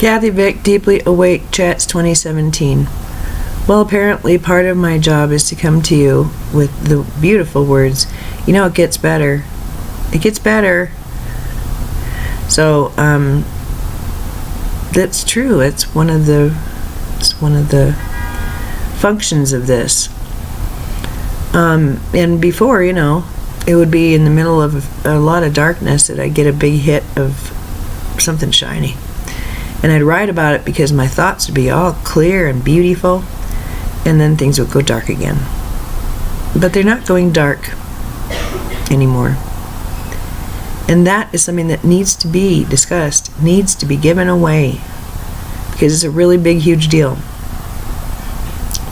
Kathy Vick, Deeply Awake Chats 2017. Well, apparently part of my job is to come to you with the beautiful words, it gets better. It gets better. So, that's true. It's one of the functions of this. And before, it would be in the middle of a lot of darkness that I'd get a big hit of something shiny. And I'd write about it because my thoughts would be all clear and beautiful, and then things would go dark again. But they're not going dark anymore. And that is something that needs to be discussed, needs to be given away, because it's a really big, huge deal.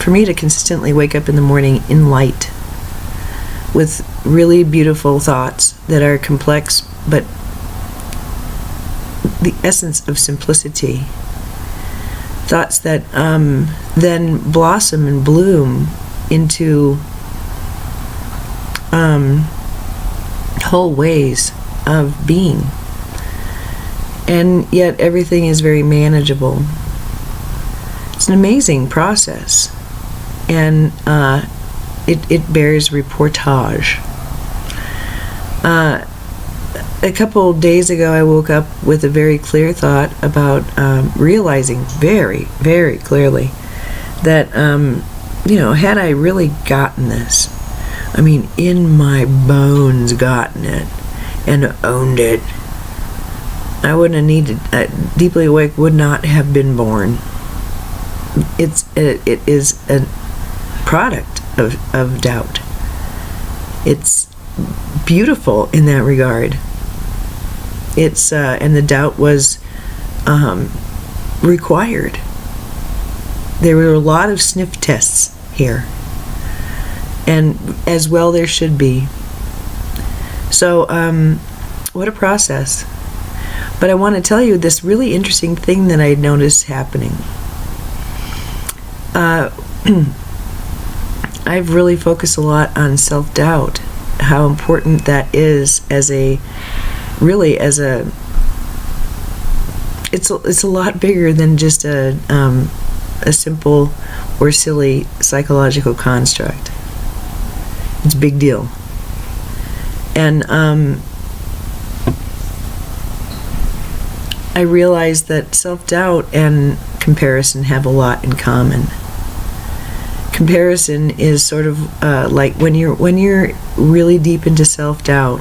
For me to consistently wake up in the morning in light with really beautiful thoughts that are complex, but the essence of simplicity. Thoughts that then blossom and bloom into whole ways of being. And yet everything is very manageable. It's an amazing process. And it bears reportage. A couple days ago, I woke up with a very clear thought about realizing very, very clearly that, had I really gotten this, in my bones gotten it and owned it, I wouldn't have needed, Deeply Awake would not have been born. It is a product of doubt. It's beautiful in that regard. It's and the doubt was required. There were a lot of sniff tests here, and as well there should be. So what a process. But I want to tell you this really interesting thing that I noticed happening. I've really focused a lot on self-doubt, how important that is as a it's a lot bigger than just a simple or silly psychological construct. It's a big deal. And I realized that self-doubt and comparison have a lot in common. Comparison is sort of like when you're really deep into self-doubt.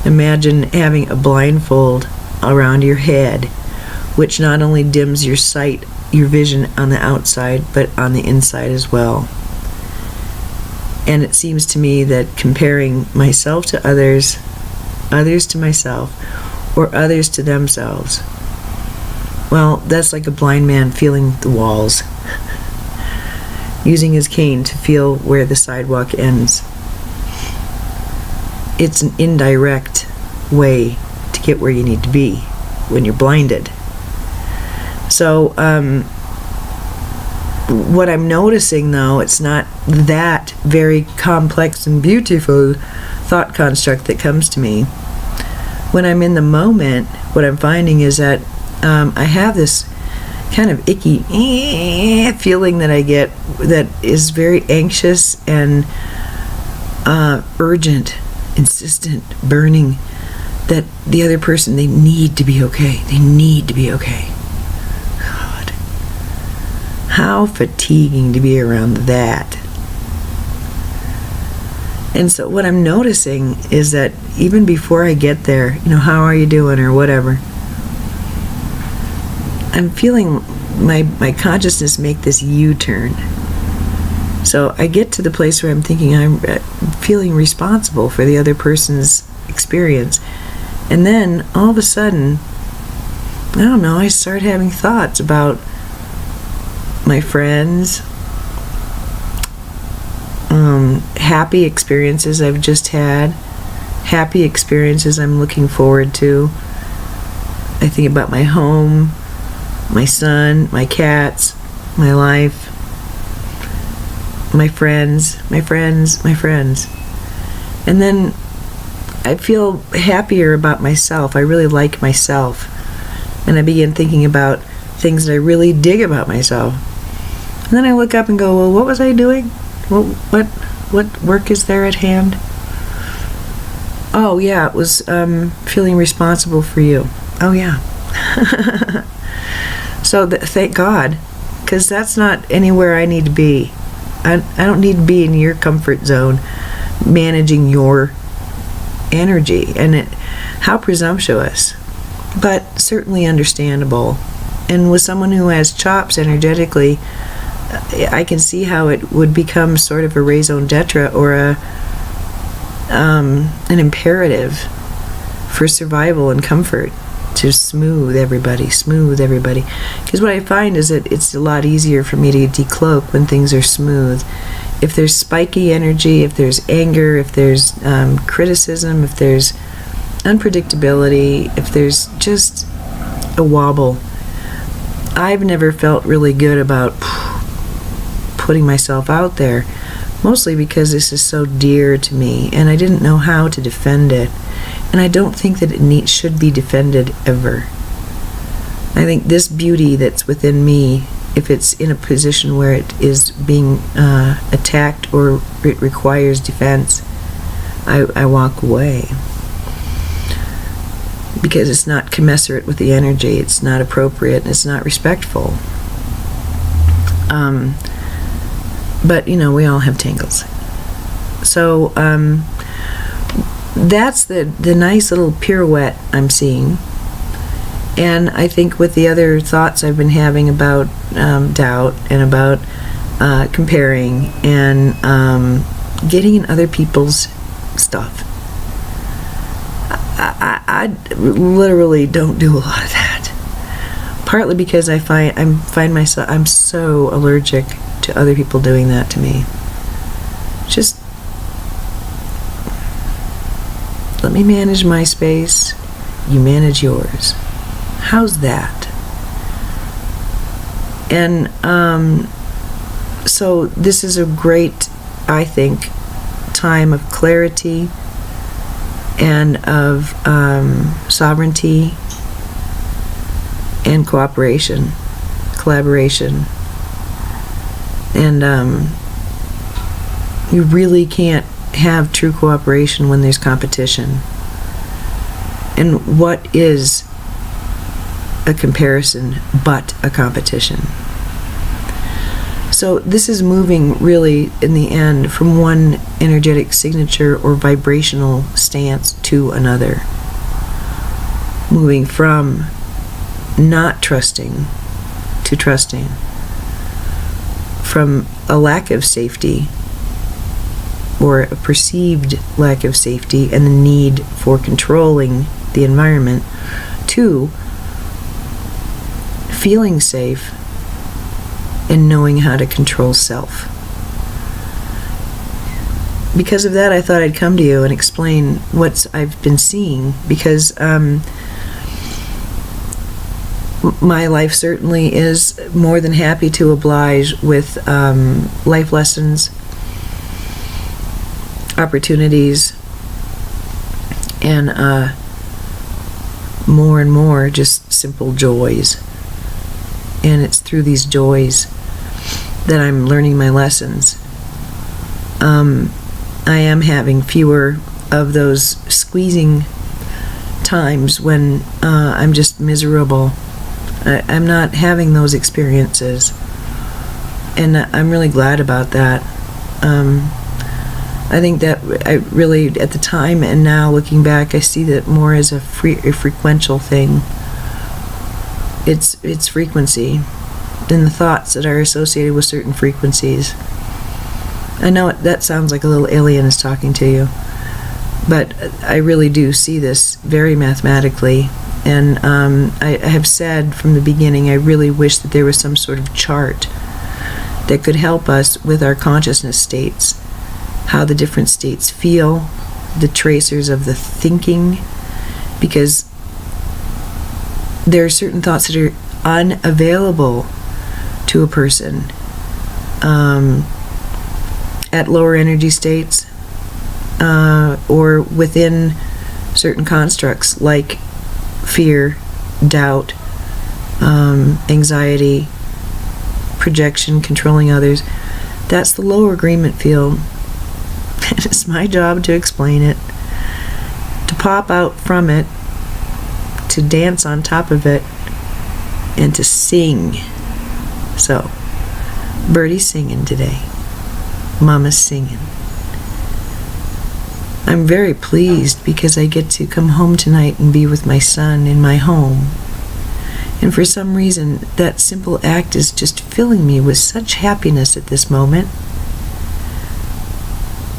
Imagine having a blindfold around your head, which not only dims your sight, your vision on the outside, but on the inside as well. And it seems to me that comparing myself to others, others to myself, or others to themselves, well, that's like a blind man feeling the walls, using his cane to feel where the sidewalk ends. It's an indirect way to get where you need to be when you're blinded. So what I'm noticing, though, it's not that very complex and beautiful thought construct that comes to me. When I'm in the moment, what I'm finding is that I have this kind of icky feeling that I get that is very anxious and urgent, insistent, burning, that the other person, they need to be okay. They need to be okay. God. How fatiguing to be around that. And so what I'm noticing is that even before I get there, how are you doing or whatever, I'm feeling my consciousness make this U-turn. So I get to the place where I'm thinking I'm feeling responsible for the other person's experience. And then all of a sudden, I don't know, I start having thoughts about my friends, happy experiences I've just had, happy experiences I'm looking forward to. I think about my home, my son, my cats, my life, my friends. And then I feel happier about myself. I really like myself. And I begin thinking about things that I really dig about myself. And then I look up and go, well, what was I doing? What work is there at hand? Oh, yeah, it was feeling responsible for you. Oh, yeah. So thank God, because that's not anywhere I need to be. I don't need to be in your comfort zone managing your energy. And how presumptuous, but certainly understandable. And with someone who has chops energetically, I can see how it would become sort of a raison d'etre or an imperative for survival and comfort to smooth everybody. Because what I find is that it's a lot easier for me to decloak when things are smooth. If there's spiky energy, if there's anger, if there's criticism, if there's unpredictability, if there's just a wobble, I've never felt really good about putting myself out there, mostly because this is so dear to me and I didn't know how to defend it. And I don't think that it should be defended ever. I think this beauty that's within me, if it's in a position where it is being attacked or it requires defense, I walk away. Because it's not commensurate with the energy, it's not appropriate, and it's not respectful. But, we all have tangles. So, that's the nice little pirouette I'm seeing. And I think with the other thoughts I've been having about doubt and about comparing and getting in other people's stuff, I literally don't do a lot of that. Partly because I find myself, I'm so allergic to other people doing that to me. Just let me manage my space, you manage yours. How's that? And so this is a great, I think, time of clarity and of sovereignty and collaboration. And you really can't have true cooperation when there's competition. And what is a comparison but a competition? So this is moving really in the end from one energetic signature or vibrational stance to another. Moving from not trusting to trusting. From a lack of safety or a perceived lack of safety and the need for controlling the environment to feeling safe and knowing how to control self. Because of that, I thought I'd come to you and explain what I've been seeing, because my life certainly is more than happy to oblige with life lessons, opportunities, and more and more just simple joys. And it's through these joys that I'm learning my lessons. I am having fewer of those squeezing times when I'm just miserable. I'm not having those experiences, and I'm really glad about that. I think that I really, at the time and now looking back, I see that more as a frequential thing. It's frequency and the thoughts that are associated with certain frequencies. I know that sounds like a little alien is talking to you, but I really do see this very mathematically. And I have said from the beginning, I really wish that there was some sort of chart that could help us with our consciousness states, how the different states feel, the tracers of the thinking, because there are certain thoughts that are unavailable to a person at lower energy states or within certain constructs like fear, doubt, anxiety, projection, controlling others. That's the lower agreement field. And it's my job to explain it, to pop out from it, to dance on top of it, and to sing. So, Birdie's singing today. Mama's singing. I'm very pleased because I get to come home tonight and be with my son in my home. And for some reason, that simple act is just filling me with such happiness at this moment.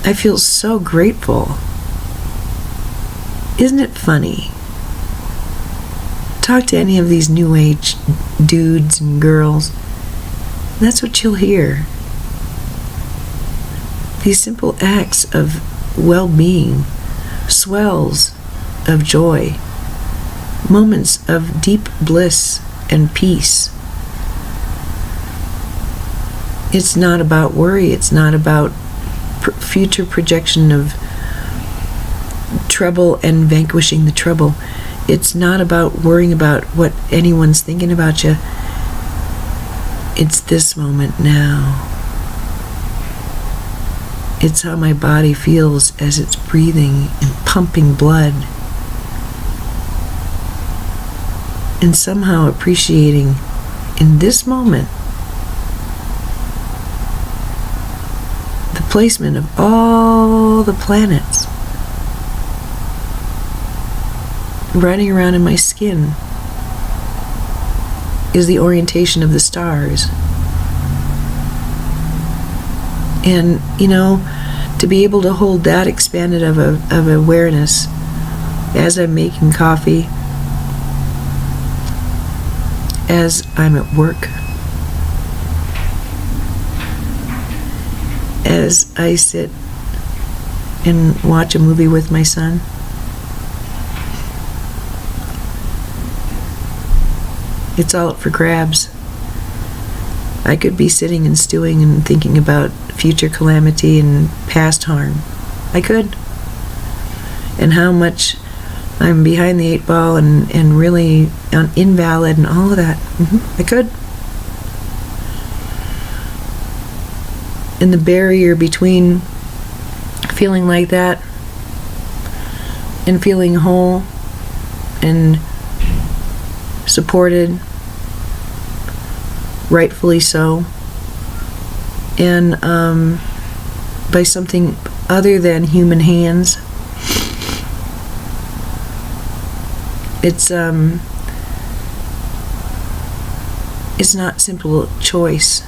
I feel so grateful. Isn't it funny? Talk to any of these new age dudes and girls. That's what you'll hear. These simple acts of well-being, swells of joy, moments of deep bliss and peace. It's not about worry. It's not about future projection of trouble and vanquishing the trouble. It's not about worrying about what anyone's thinking about you. It's this moment now. It's how my body feels as it's breathing and pumping blood. And somehow appreciating in this moment the placement of all the planets riding around in my skin is the orientation of the stars. And, to be able to hold that expanded of awareness as I'm making coffee, as I'm at work, as I sit and watch a movie with my son, it's all up for grabs. I could be sitting and stewing and thinking about future calamity and past harm. I could. And how much I'm behind the 8 ball and really invalid and all of that. I could. And the barrier between feeling like that and feeling whole and supported, rightfully so, and by something other than human hands. It's not simple choice.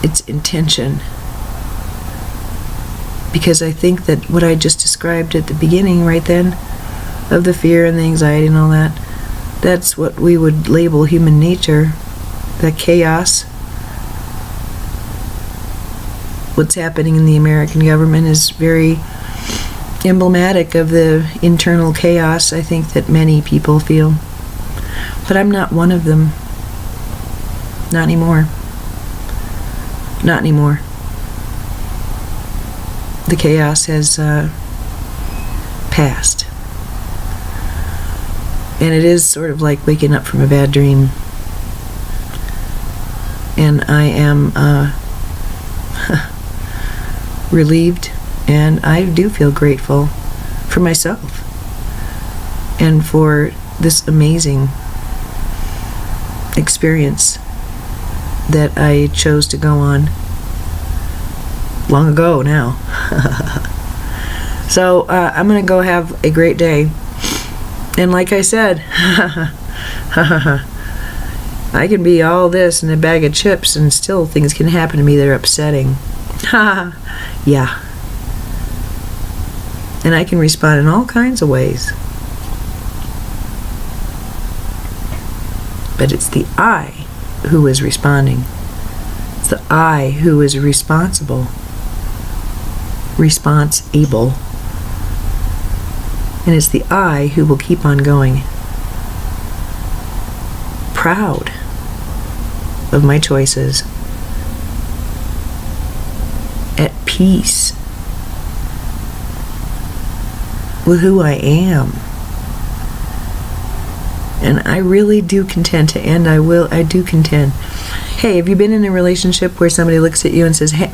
It's intention. Because I think that what I just described at the beginning right then, of the fear and the anxiety and all that, that's what we would label human nature, the chaos. What's happening in the American government is very emblematic of the internal chaos I think that many people feel. But I'm not one of them. Not anymore. Not anymore. The chaos has passed. And it is sort of like waking up from a bad dream. And I am relieved, and I do feel grateful for myself and for this amazing experience that I chose to go on long ago now. So I'm going to go have a great day. And like I said, I can be all this in a bag of chips and still things can happen to me that are upsetting. Yeah. And I can respond in all kinds of ways. But it's the I who is responding. It's the I who is responsible. Response-able. And it's the I who will keep on going. Proud of my choices. At peace with who I am. And I really do contend to end. I do contend. Hey, have you been in a relationship where somebody looks at you and says, hey,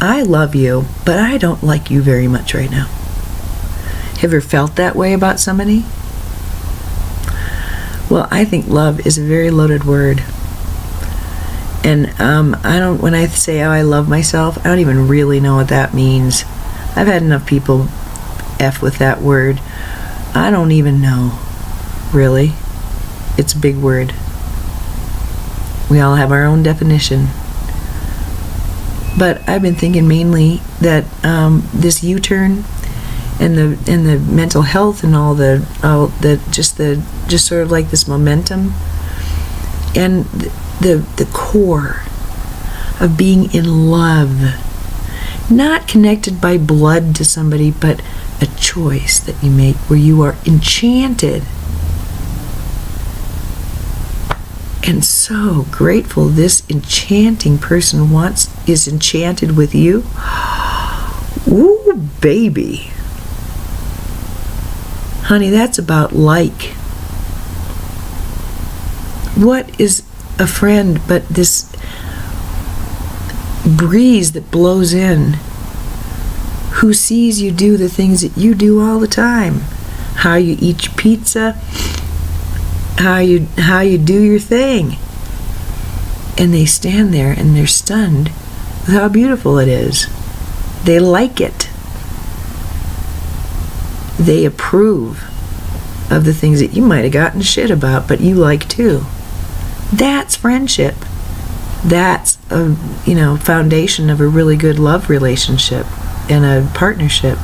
I love you, but I don't like you very much right now? Have you ever felt that way about somebody? Well, I think love is a very loaded word. And when I say, oh, I love myself, I don't even really know what that means. I've had enough people F with that word. I don't even know, really. It's a big word. We all have our own definition. But I've been thinking mainly that this U-turn and the mental health and all the just sort of like this momentum and the core of being in love, not connected by blood to somebody, but a choice that you make where you are enchanted and so grateful this enchanting person is enchanted with you. Ooh, baby. Honey, that's about like. What is a friend but this breeze that blows in, who sees you do the things that you do all the time? How you eat your pizza, how you do your thing. And they stand there and they're stunned with how beautiful it is. They like it. They approve of the things that you might have gotten shit about, but you like too. That's friendship. That's a foundation of a really good love relationship and a partnership.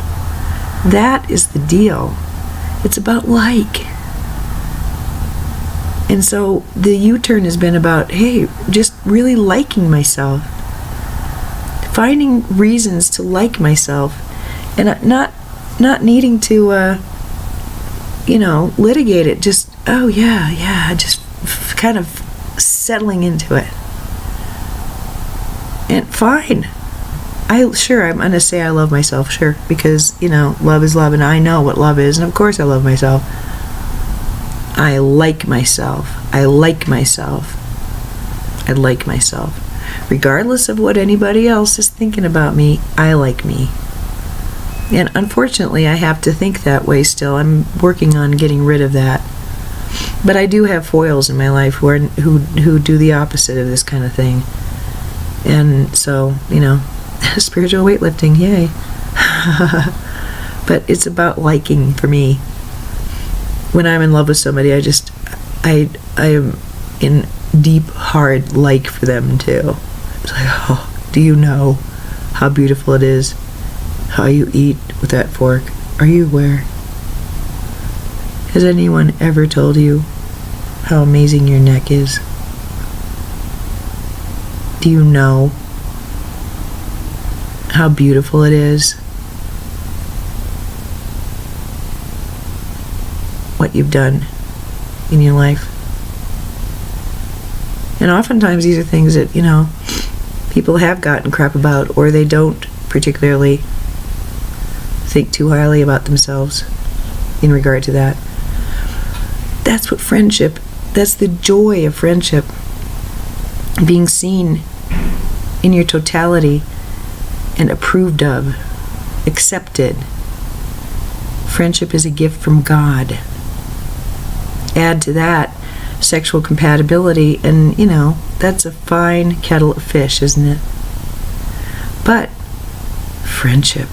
That is the deal. It's about like. And so the U-turn has been about, hey, just really liking myself. Finding reasons to like myself. And not needing to, litigate it. Just, oh yeah, just kind of settling into it. And fine. I'm going to say I love myself, sure. Because, love is love, and I know what love is, and of course I love myself. I like myself. I like myself. I like myself. Regardless of what anybody else is thinking about me, I like me. And unfortunately, I have to think that way still. I'm working on getting rid of that. But I do have foils in my life who do the opposite of this kind of thing. And so, spiritual weightlifting, yay. But it's about liking for me. When I'm in love with somebody, I am in deep, hard like for them too. It's like, oh, do you know how beautiful it is? How you eat with that fork? Are you aware? Has anyone ever told you how amazing your neck is? Do you know how beautiful it is? What you've done in your life. And oftentimes these are things that, people have gotten crap about, or they don't particularly think too highly about themselves in regard to that. That's what friendship, that's the joy of friendship. Being seen in your totality and approved of, accepted. Friendship is a gift from God. Add to that sexual compatibility, and that's a fine kettle of fish, isn't it? But friendship,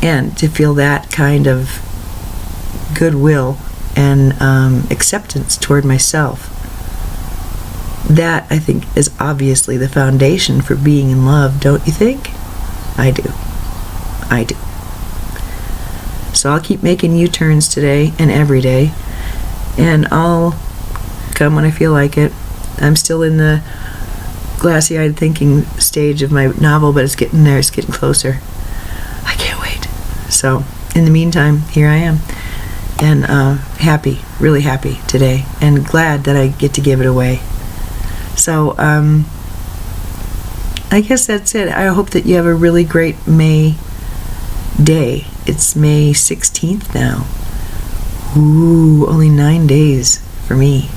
and to feel that kind of goodwill and acceptance toward myself, that I think is obviously the foundation for being in love, don't you think? I do. So I'll keep making U-turns today and every day, and I'll come when I feel like it. I'm still in the glassy-eyed thinking stage of my novel, but it's getting there, it's getting closer. I can't wait. So in the meantime, here I am, and happy, really happy today, and glad that I get to give it away. So I guess that's it. I hope that you have a really great May day. it's May 16th now. Ooh, only 9 days for me.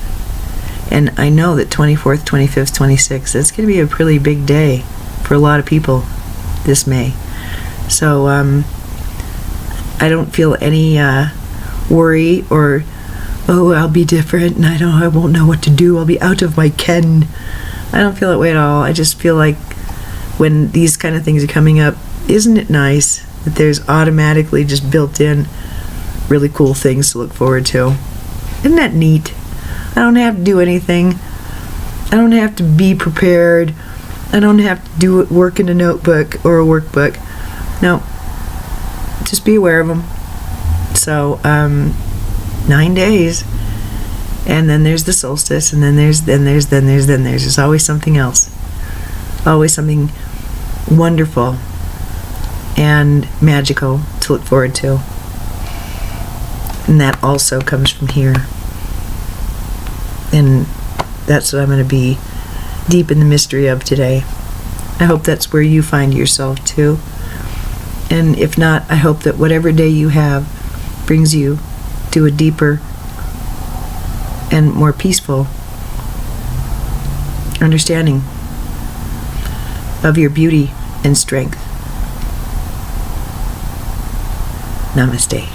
And I know that 24th, 25th, 26th, that's going to be a really big day for a lot of people this May. So I don't feel any worry or, oh, I'll be different and I won't know what to do. I'll be out of my ken. I don't feel that way at all. I just feel like when these kind of things are coming up, isn't it nice that there's automatically just built in really cool things to look forward to? Isn't that neat? I don't have to do anything. I don't have to be prepared. I don't have to do work in a notebook or a workbook. No. Just be aware of them. So, 9 days. And then there's the solstice, and then there's. There's always something else. Always something wonderful and magical to look forward to. And that also comes from here. And that's what I'm going to be deep in the mystery of today. I hope that's where you find yourself too. And if not, I hope that whatever day you have brings you to a deeper and more peaceful understanding of your beauty and strength. Namaste.